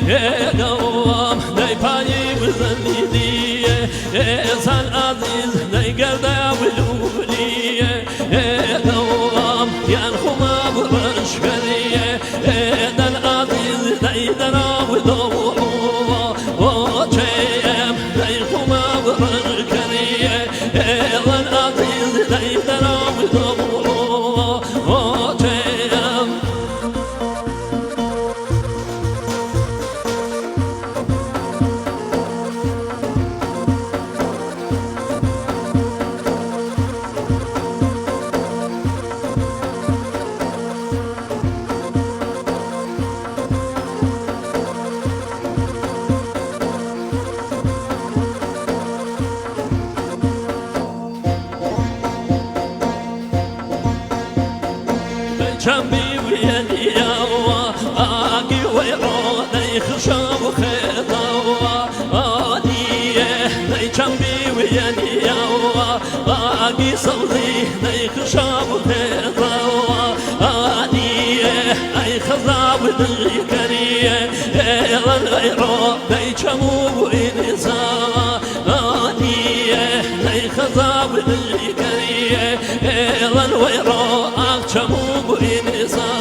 قوام دای پایی بزنیدی سال عزیز دای گرده ولولی قوام یان خما برش کردی دل عزیز دای درا ولو و چیم دای خما برش کردی دل عزیز دای درا ولو و چیم جنبي ويا آقي ويروني خشام وخطاوة ني جنبي ويا آقي صوتي ني خشام وخطاوة أي خضاب الغيكرية الغيرو ني جمو وإنساوة ني خضاب الغيكرية الغيرو أغشمو إنسانية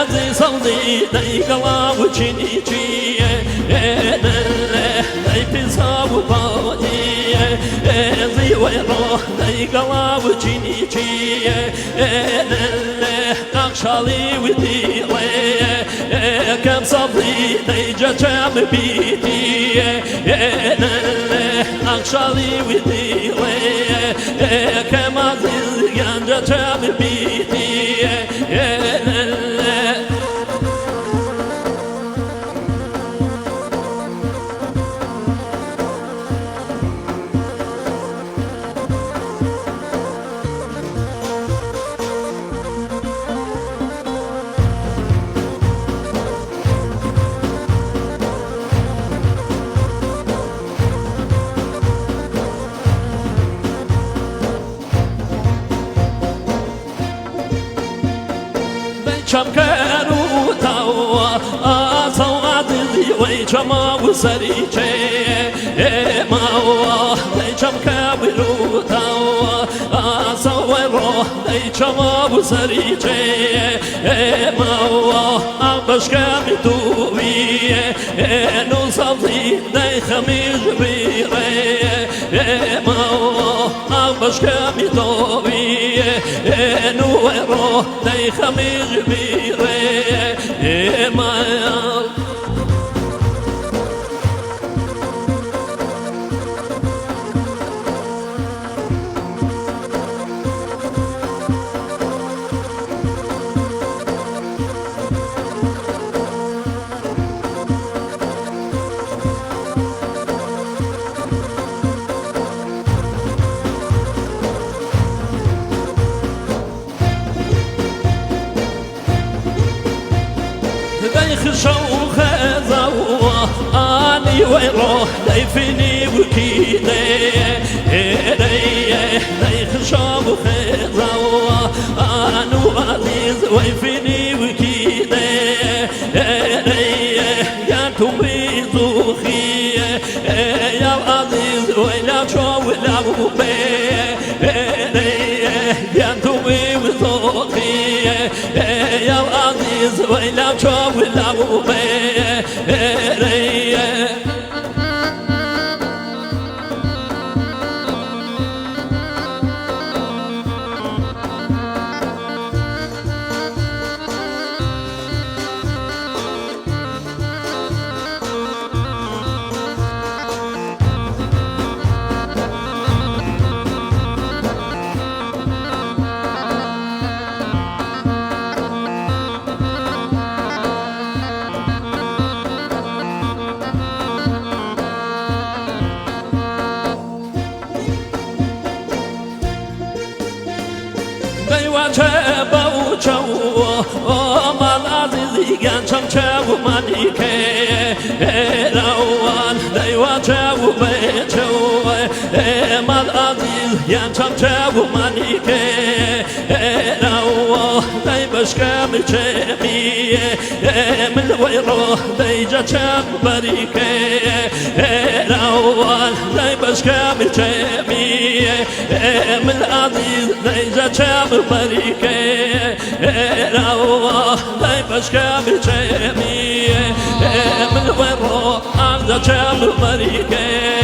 زي صوتي داي قلاب جيني جي داي بيصاب باجي زي ويروح داي قلاب جيني جي أخشالي ودي كم صبري داي جام بيتي أخشالي ودي كم عزيز جام بيتي شام كانوا توا صوادي ويجما وسريجي ما هو شام كانوا توا صوروا ويجما وسريجي ما هو أبش كامتوي نصلي داي خميج بيري ما هو أبش كامتوي نورو داي خميج بيري ما خشو خزوا اني ويروح دايفني وكيدي داي خشو خزوا انو عزيز ويفني وكيدي يا تومي زوخي يا عزيز ولا شو ولا بي يا تومي وزوخي يا عزيز ولا شو ولا بي چاو منی که روان دیوان چاو بچو مال عزیز یان چاو منی که روان دی بشکم چمی من ویرو دی جا چاو بری که روان دی بشکم چمی من عزیز دی جا چاو بری که روان دی بشکم چمی من ویرو آن جا چاو بری که